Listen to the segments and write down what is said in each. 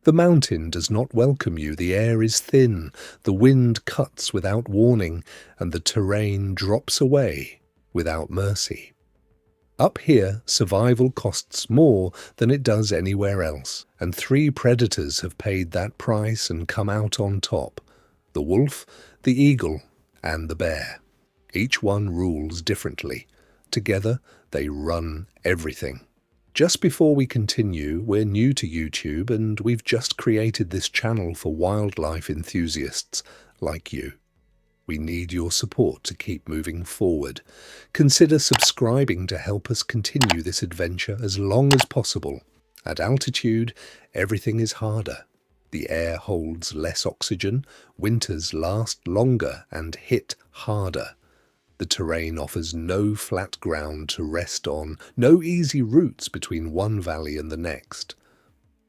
The mountain does not welcome you, the air is thin, the wind cuts without warning, and the terrain drops away without mercy. Up here, survival costs more than it does anywhere else, and three predators have paid that price and come out on top: the wolf, the eagle, and the bear. Each one rules differently. Together, they run everything. Just before we continue, we're new to YouTube and we've just created this channel for wildlife enthusiasts like you. We need your support to keep moving forward. Consider subscribing to help us continue this adventure as long as possible. At altitude, everything is harder. The air holds less oxygen, winters last longer and hit harder. The terrain offers no flat ground to rest on, no easy routes between one valley and the next.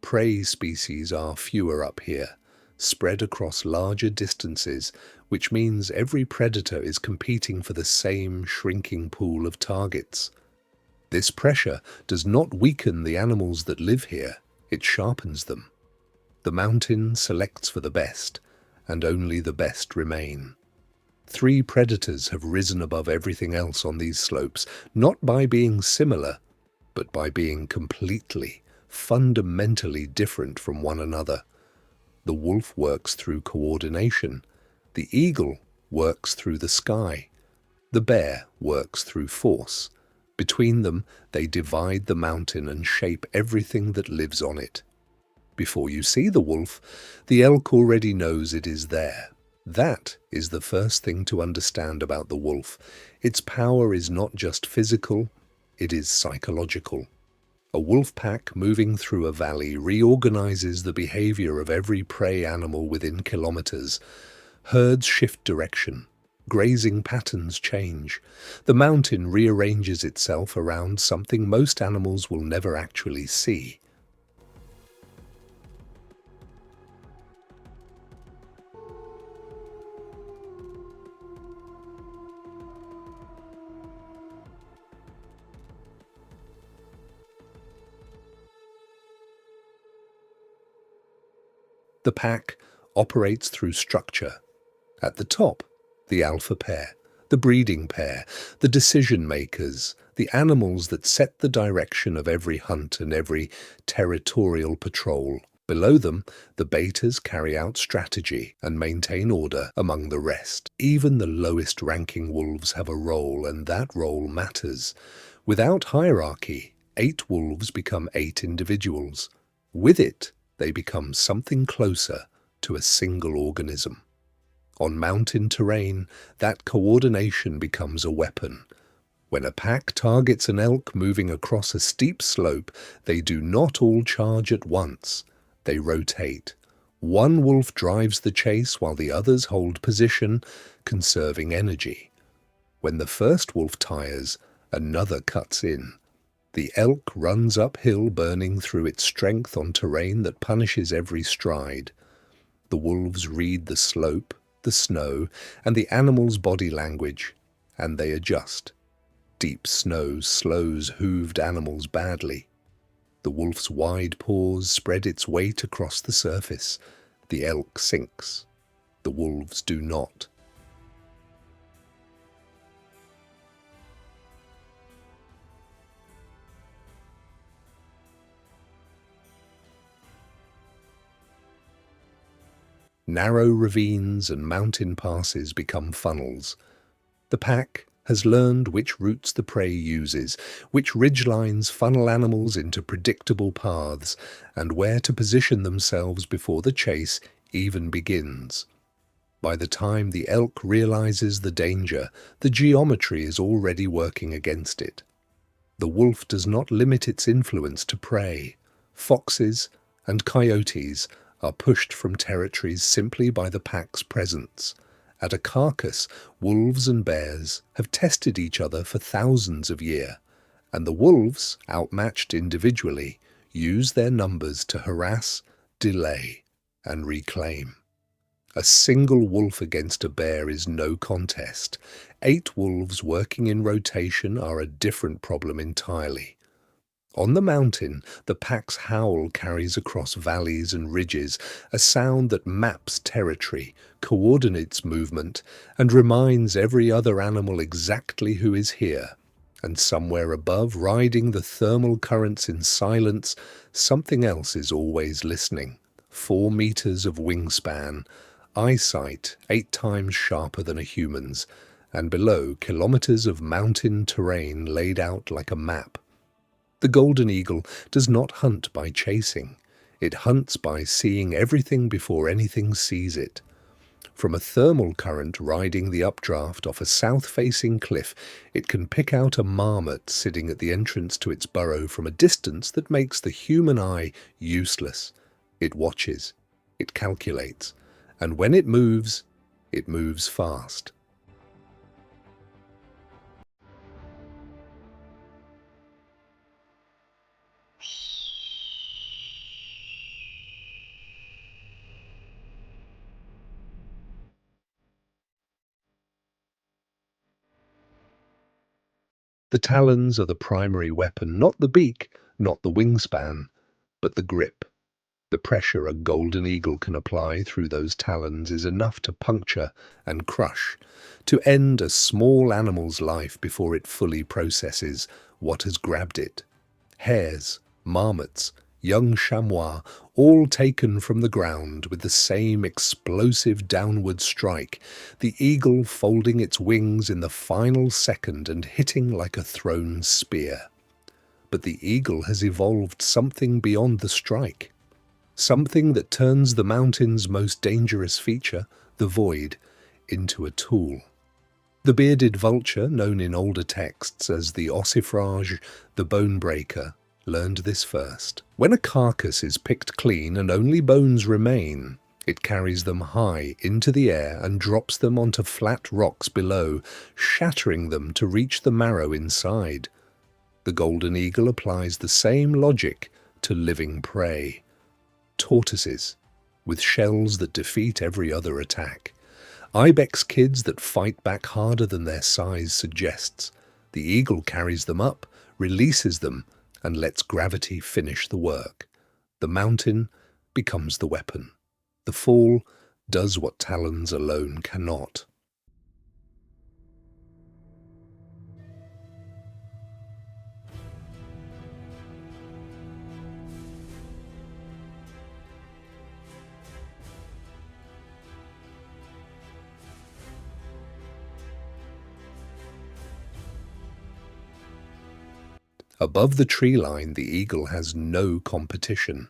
Prey species are fewer up here, spread across larger distances, which means every predator is competing for the same shrinking pool of targets. This pressure does not weaken the animals that live here, it sharpens them. The mountain selects for the best, and only the best remain. Three predators have risen above everything else on these slopes, not by being similar, but by being completely, fundamentally different from one another. The wolf works through coordination. The eagle works through the sky. The bear works through force. Between them, they divide the mountain and shape everything that lives on it. Before you see the wolf, the elk already knows it is there. That is the first thing to understand about the wolf. Its power is not just physical, it is psychological. A wolf pack moving through a valley reorganizes the behavior of every prey animal within kilometers. Herds shift direction. Grazing patterns change. The mountain rearranges itself around something most animals will never actually see. The pack operates through structure. At the top, the alpha pair, the breeding pair, the decision makers, the animals that set the direction of every hunt and every territorial patrol. Below them, the betas carry out strategy and maintain order among the rest. Even the lowest ranking wolves have a role, and that role matters. Without hierarchy, 8 wolves become 8 individuals. With it, they become something closer to a single organism. On mountain terrain, that coordination becomes a weapon. When a pack targets an elk moving across a steep slope, they do not all charge at once. They rotate. One wolf drives the chase while the others hold position, conserving energy. When the first wolf tires, another cuts in. The elk runs uphill, burning through its strength on terrain that punishes every stride. The wolves read the slope, the snow, and the animal's body language, and they adjust. Deep snow slows hooved animals badly. The wolf's wide paws spread its weight across the surface. The elk sinks. The wolves do not. Narrow ravines and mountain passes become funnels. The pack has learned which routes the prey uses, which ridgelines funnel animals into predictable paths, and where to position themselves before the chase even begins. By the time the elk realizes the danger, the geometry is already working against it. The wolf does not limit its influence to prey. Foxes and coyotes are pushed from territories simply by the pack's presence. At a carcass, wolves and bears have tested each other for thousands of years, and the wolves, outmatched individually, use their numbers to harass, delay, and reclaim. A single wolf against a bear is no contest. 8 wolves working in rotation are a different problem entirely. On the mountain, the pack's howl carries across valleys and ridges, a sound that maps territory, coordinates movement, and reminds every other animal exactly who is here. And somewhere above, riding the thermal currents in silence, something else is always listening. 4 meters of wingspan, eyesight 8 times sharper than a human's, and below, kilometers of mountain terrain laid out like a map. The golden eagle does not hunt by chasing. It hunts by seeing everything before anything sees it. From a thermal current riding the updraft off a south-facing cliff, it can pick out a marmot sitting at the entrance to its burrow from a distance that makes the human eye useless. It watches, it calculates, and when it moves fast. The talons are the primary weapon, not the beak, not the wingspan, but the grip. The pressure a golden eagle can apply through those talons is enough to puncture and crush, to end a small animal's life before it fully processes what has grabbed it. Hares, marmots, young chamois, all taken from the ground with the same explosive downward strike, the eagle folding its wings in the final second and hitting like a thrown spear. But the eagle has evolved something beyond the strike. Something that turns the mountain's most dangerous feature, the void, into a tool. The bearded vulture, known in older texts as the ossifrage, the bone breaker, learned this first. When a carcass is picked clean and only bones remain, it carries them high into the air and drops them onto flat rocks below, shattering them to reach the marrow inside. The golden eagle applies the same logic to living prey. Tortoises, with shells that defeat every other attack. Ibex kids that fight back harder than their size suggests. The eagle carries them up, releases them, and lets gravity finish the work. The mountain becomes the weapon. The fall does what talons alone cannot. Above the tree line, the eagle has no competition.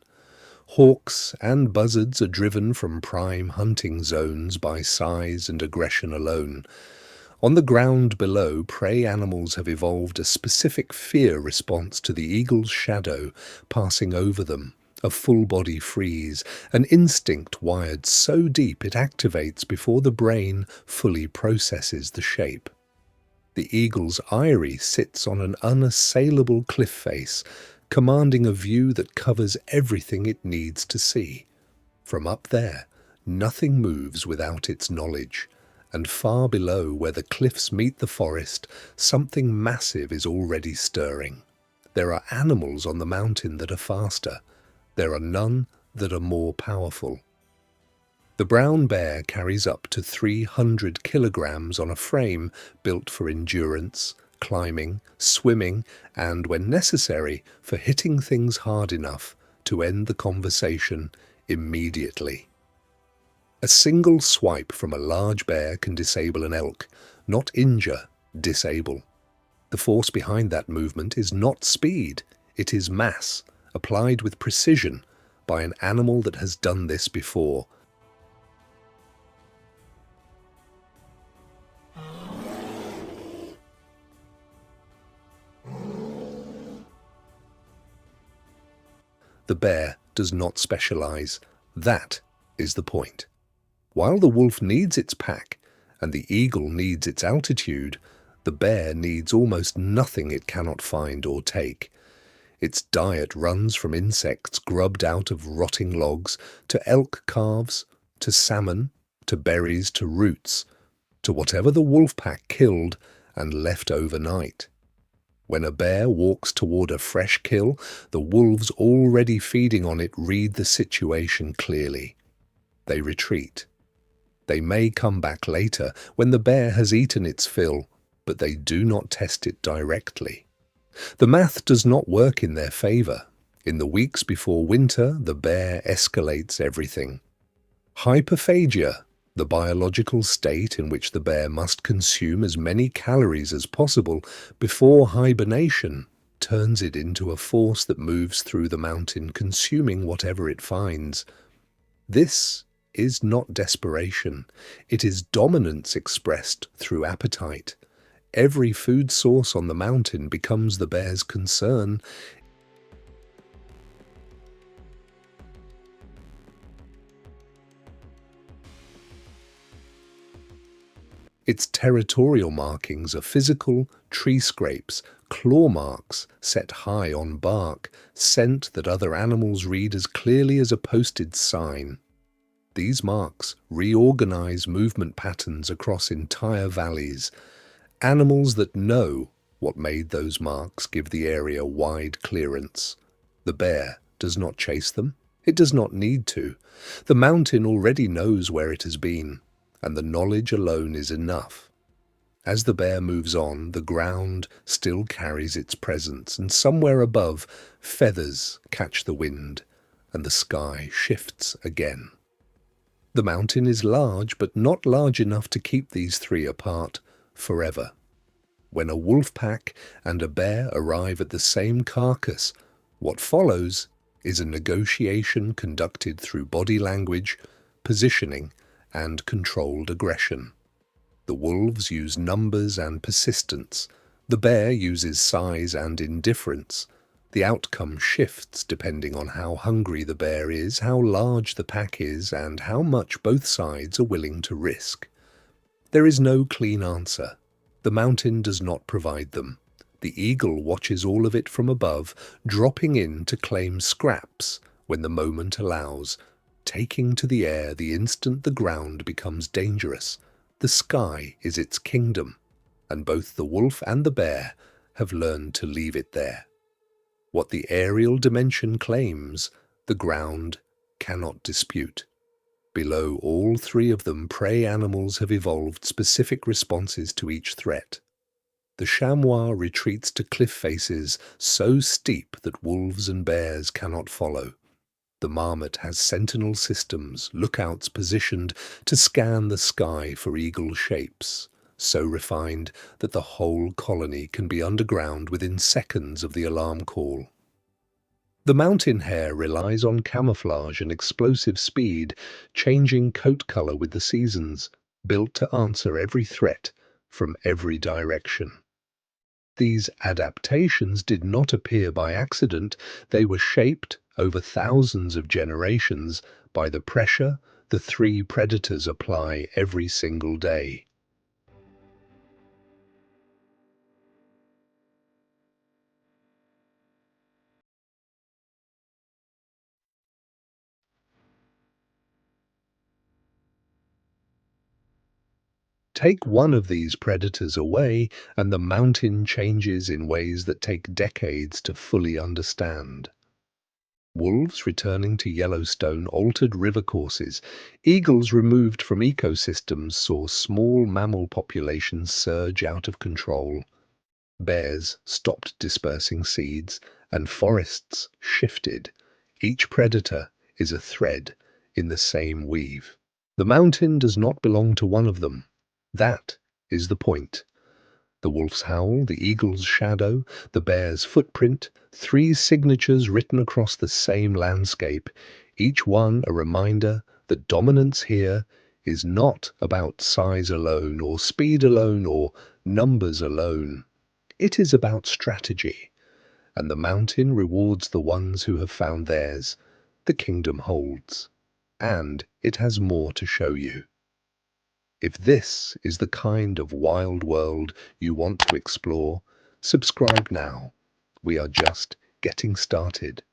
Hawks and buzzards are driven from prime hunting zones by size and aggression alone. On the ground below, prey animals have evolved a specific fear response to the eagle's shadow passing over them, a full-body freeze, an instinct wired so deep it activates before the brain fully processes the shape. The eagle's eyrie sits on an unassailable cliff face, commanding a view that covers everything it needs to see. From up there, nothing moves without its knowledge, and far below where the cliffs meet the forest, something massive is already stirring. There are animals on the mountain that are faster. There are none that are more powerful. The brown bear carries up to 300 kilograms on a frame built for endurance, climbing, swimming, and, when necessary, for hitting things hard enough to end the conversation immediately. A single swipe from a large bear can disable an elk, not injure, disable. The force behind that movement is not speed, it is mass, applied with precision by an animal that has done this before. The bear does not specialize. That is the point. While the wolf needs its pack and the eagle needs its altitude, the bear needs almost nothing it cannot find or take. Its diet runs from insects grubbed out of rotting logs, to elk calves, to salmon, to berries, to roots, to whatever the wolf pack killed and left overnight. When a bear walks toward a fresh kill, the wolves already feeding on it read the situation clearly. They retreat. They may come back later when the bear has eaten its fill, but they do not test it directly. The math does not work in their favor. In the weeks before winter, the bear escalates everything. Hyperphagia, the biological state in which the bear must consume as many calories as possible before hibernation, turns it into a force that moves through the mountain, consuming whatever it finds. This is not desperation. It is dominance expressed through appetite. Every food source on the mountain becomes the bear's concern. Its territorial markings are physical, tree scrapes, claw marks set high on bark, scent that other animals read as clearly as a posted sign. These marks reorganize movement patterns across entire valleys. Animals that know what made those marks give the area wide clearance. The bear does not chase them. It does not need to. The mountain already knows where it has been, and the knowledge alone is enough. As the bear moves on, the ground still carries its presence, and somewhere above, feathers catch the wind, and the sky shifts again. The mountain is large, but not large enough to keep these three apart forever. When a wolf pack and a bear arrive at the same carcass, what follows is a negotiation conducted through body language, positioning, and controlled aggression. The wolves use numbers and persistence. The bear uses size and indifference. The outcome shifts depending on how hungry the bear is, how large the pack is, and how much both sides are willing to risk. There is no clean answer. The mountain does not provide them. The eagle watches all of it from above, dropping in to claim scraps when the moment allows, taking to the air the instant the ground becomes dangerous. The sky is its kingdom, and both the wolf and the bear have learned to leave it there. What the aerial dimension claims, the ground cannot dispute. Below all three of them, prey animals have evolved specific responses to each threat. The chamois retreats to cliff faces so steep that wolves and bears cannot follow. The marmot has sentinel systems, lookouts positioned to scan the sky for eagle shapes, so refined that the whole colony can be underground within seconds of the alarm call. The mountain hare relies on camouflage and explosive speed, changing coat color with the seasons, built to answer every threat from every direction. These adaptations did not appear by accident. They were shaped over thousands of generations by the pressure the three predators apply every single day. Take one of these predators away, and the mountain changes in ways that take decades to fully understand. Wolves returning to Yellowstone altered river courses. Eagles removed from ecosystems saw small mammal populations surge out of control. Bears stopped dispersing seeds, and forests shifted. Each predator is a thread in the same weave. The mountain does not belong to one of them. That is the point. The wolf's howl, the eagle's shadow, the bear's footprint, three signatures written across the same landscape, each one a reminder that dominance here is not about size alone, or speed alone, or numbers alone. It is about strategy, and the mountain rewards the ones who have found theirs. The kingdom holds, and it has more to show you. If this is the kind of wild world you want to explore, subscribe now. We are just getting started.